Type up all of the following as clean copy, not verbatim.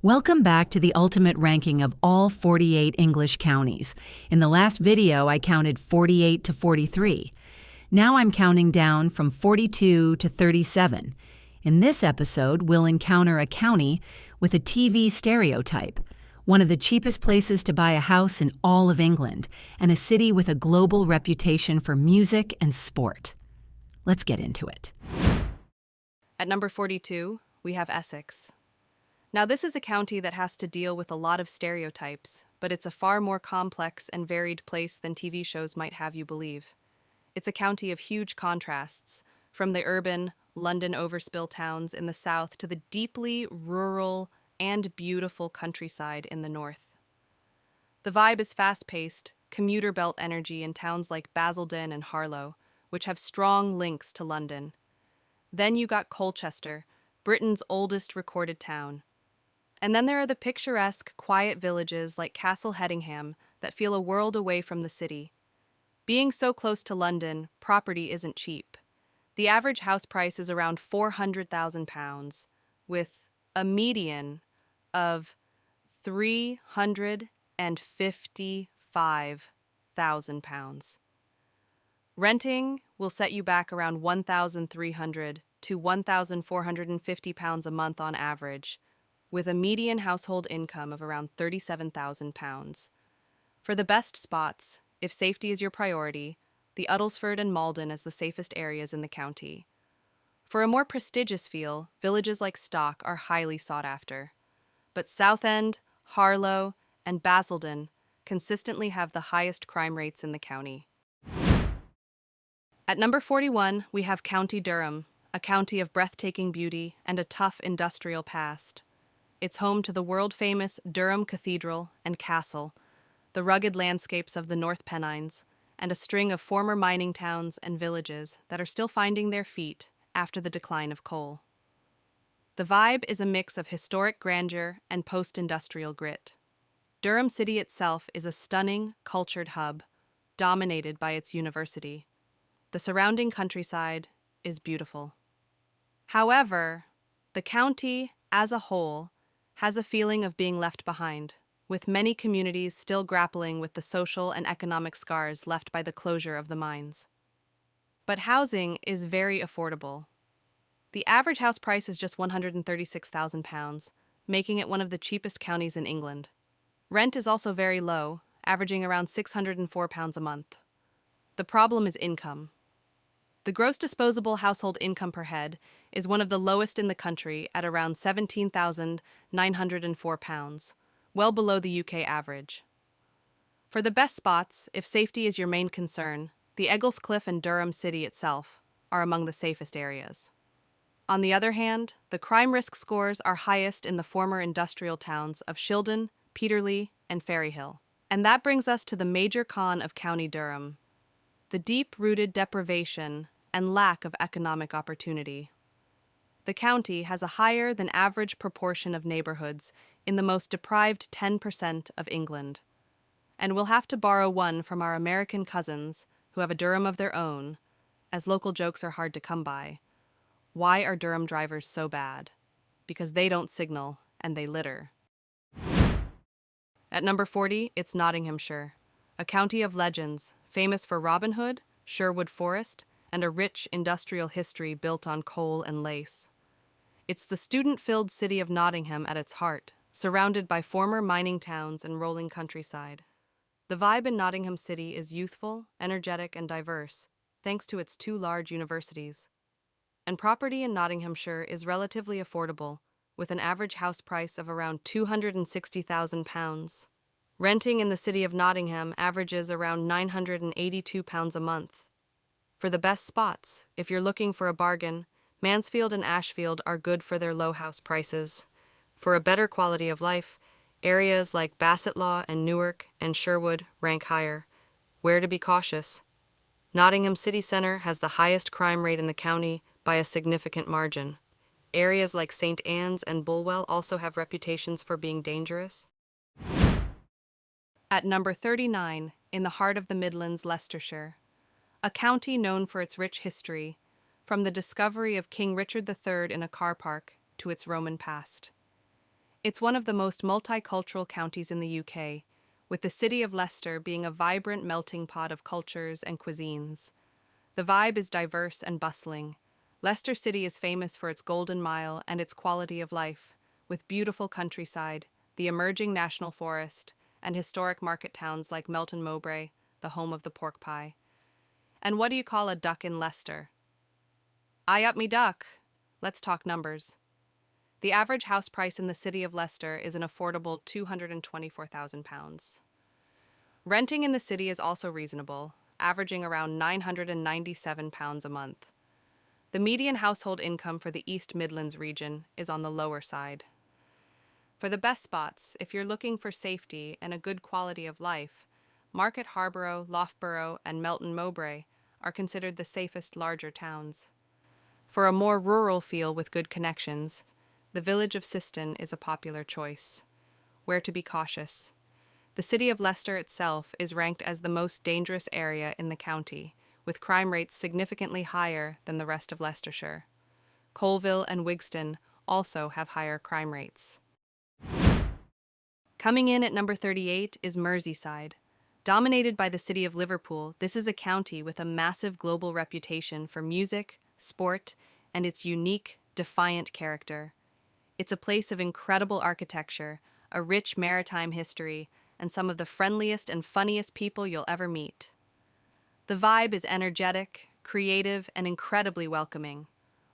Welcome back to the ultimate ranking of all 48 English counties. In the last video, I counted 48 to 43. Now I'm counting down from 42 to 37. In this episode, we'll encounter a county with a TV stereotype, one of the cheapest places to buy a house in all of England, and a city with a global reputation for music and sport. Let's get into it. At number 42, we have Essex. Now, this is a county that has to deal with a lot of stereotypes, but it's a far more complex and varied place than TV shows might have you believe. It's a county of huge contrasts, from the urban, London overspill towns in the south to the deeply rural and beautiful countryside in the north. The vibe is fast-paced, commuter belt energy in towns like Basildon and Harlow, which have strong links to London. Then you got Colchester, Britain's oldest recorded town. And then there are the picturesque, quiet villages like Castle Hedingham that feel a world away from the city. Being so close to London, property isn't cheap. The average house price is around £400,000, with a median of £355,000. Renting will set you back around £1,300 to £1,450 a month on average, with a median household income of around £37,000. For the best spots, if safety is your priority, the Uttlesford and Malden as the safest areas in the county. For a more prestigious feel, villages like Stock are highly sought after. But Southend, Harlow, and Basildon consistently have the highest crime rates in the county. At number 41, we have County Durham, a county of breathtaking beauty and a tough industrial past. It's home to the world-famous Durham Cathedral and Castle, the rugged landscapes of the North Pennines, and a string of former mining towns and villages that are still finding their feet after the decline of coal. The vibe is a mix of historic grandeur and post-industrial grit. Durham City itself is a stunning, cultured hub, dominated by its university. The surrounding countryside is beautiful. However, the county, as a whole, has a feeling of being left behind, with many communities still grappling with the social and economic scars left by the closure of the mines. But housing is very affordable. The average house price is just £136,000, making it one of the cheapest counties in England. Rent is also very low, averaging around £604 a month. The problem is income. The gross disposable household income per head is one of the lowest in the country at around £17,904, well below the UK average. For the best spots, if safety is your main concern, the Ecclescliffe and Durham City itself are among the safest areas. On the other hand, the crime risk scores are highest in the former industrial towns of Shildon, Peterlee, and Ferryhill. And that brings us to the major con of County Durham: the deep-rooted deprivation and lack of economic opportunity. The county has a higher than average proportion of neighborhoods in the most deprived 10% of England. And we'll have to borrow one from our American cousins, who have a Durham of their own, as local jokes are hard to come by. Why are Durham drivers so bad? Because they don't signal and they litter. At number 40, it's Nottinghamshire, a county of legends, famous for Robin Hood, Sherwood Forest, and a rich industrial history built on coal and lace. It's the student-filled city of Nottingham at its heart, surrounded by former mining towns and rolling countryside. The vibe in Nottingham City is youthful, energetic, and diverse, thanks to its two large universities. And property in Nottinghamshire is relatively affordable, with an average house price of around £260,000. Renting in the city of Nottingham averages around £982 a month. For the best spots, if you're looking for a bargain, Mansfield and Ashfield are good for their low house prices. For a better quality of life, areas like Bassetlaw and Newark and Sherwood rank higher. Where to be cautious? Nottingham City Centre has the highest crime rate in the county by a significant margin. Areas like St. Anne's and Bulwell also have reputations for being dangerous. At number 39, in the heart of the Midlands, Leicestershire, a county known for its rich history, from the discovery of King Richard III in a car park to its Roman past. It's one of the most multicultural counties in the UK, with the city of Leicester being a vibrant melting pot of cultures and cuisines. The vibe is diverse and bustling. Leicester City is famous for its Golden Mile and its quality of life, with beautiful countryside, the emerging national forest, and historic market towns like Melton Mowbray, the home of the pork pie. And what do you call a duck in Leicester? I up me duck. Let's talk numbers. The average house price in the city of Leicester is an affordable £224,000. Renting in the city is also reasonable, averaging around £997 a month. The median household income for the East Midlands region is on the lower side. For the best spots, if you're looking for safety and a good quality of life, Market Harborough, Loughborough, and Melton Mowbray are considered the safest larger towns. For a more rural feel with good connections, the village of Siston is a popular choice. Where to be cautious. The city of Leicester itself is ranked as the most dangerous area in the county, with crime rates significantly higher than the rest of Leicestershire. Colville and Wigston also have higher crime rates. Coming in at number 38 is Merseyside. Dominated by the city of Liverpool, this is a county with a massive global reputation for music, sport, and its unique, defiant character. It's a place of incredible architecture, a rich maritime history, and some of the friendliest and funniest people you'll ever meet. The vibe is energetic, creative, and incredibly welcoming.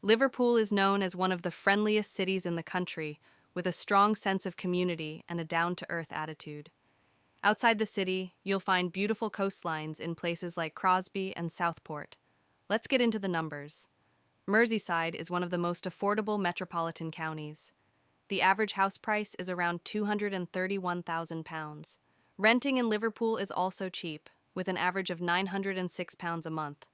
Liverpool is known as one of the friendliest cities in the country, with a strong sense of community and a down-to-earth attitude. Outside the city, you'll find beautiful coastlines in places like Crosby and Southport. Let's get into the numbers. Merseyside is one of the most affordable metropolitan counties. The average house price is around £231,000. Renting in Liverpool is also cheap, with an average of £906 a month.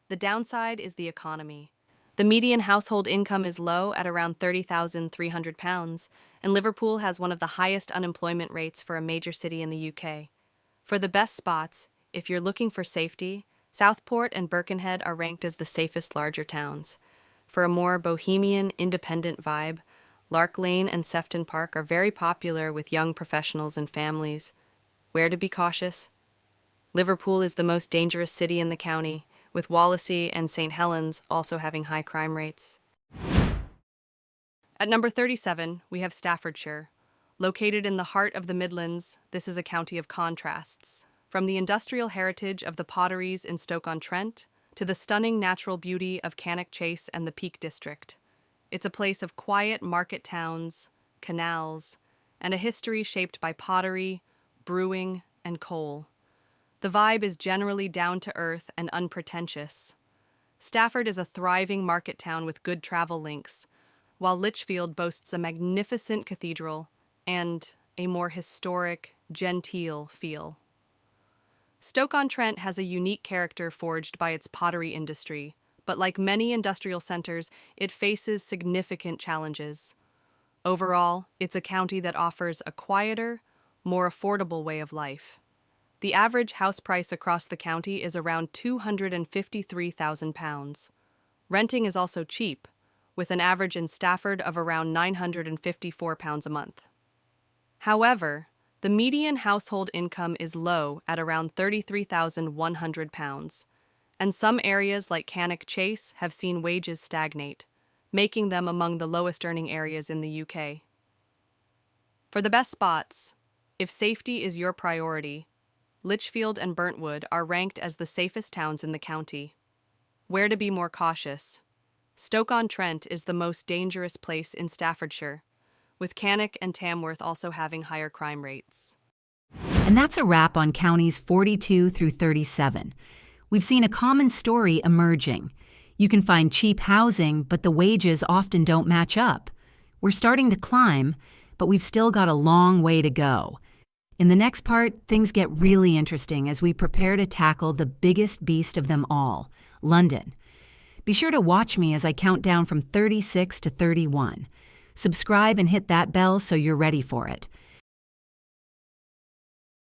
The downside is the economy. The median household income is low at around £30,300, and Liverpool has one of the highest unemployment rates for a major city in the UK. For the best spots, if you're looking for safety, Southport and Birkenhead are ranked as the safest larger towns. For a more bohemian, independent vibe, Lark Lane and Sefton Park are very popular with young professionals and families. Where to be cautious? Liverpool is the most dangerous city in the county, with Wallasey and St. Helens also having high crime rates. At number 37, we have Staffordshire. Located in the heart of the Midlands, this is a county of contrasts. From the industrial heritage of the potteries in Stoke-on-Trent to the stunning natural beauty of Cannock Chase and the Peak District. It's a place of quiet market towns, canals, and a history shaped by pottery, brewing, and coal. The vibe is generally down-to-earth and unpretentious. Stafford is a thriving market town with good travel links, while Lichfield boasts a magnificent cathedral and a more historic, genteel feel. Stoke-on-Trent has a unique character forged by its pottery industry, but like many industrial centers, it faces significant challenges. Overall, it's a county that offers a quieter, more affordable way of life. The average house price across the county is around £253,000. Renting is also cheap, with an average in Stafford of around £954 a month. However, the median household income is low at around £33,100, and some areas like Cannock Chase have seen wages stagnate, making them among the lowest earning areas in the UK. For the best spots, if safety is your priority, Lichfield and Burntwood are ranked as the safest towns in the county. Where to be more cautious? Stoke-on-Trent is the most dangerous place in Staffordshire, with Cannock and Tamworth also having higher crime rates. And that's a wrap on counties 42 through 37. We've seen a common story emerging. You can find cheap housing, but the wages often don't match up. We're starting to climb, but we've still got a long way to go. In the next part, things get really interesting as we prepare to tackle the biggest beast of them all, London. Be sure to watch me as I count down from 36 to 31. Subscribe and hit that bell so you're ready for it.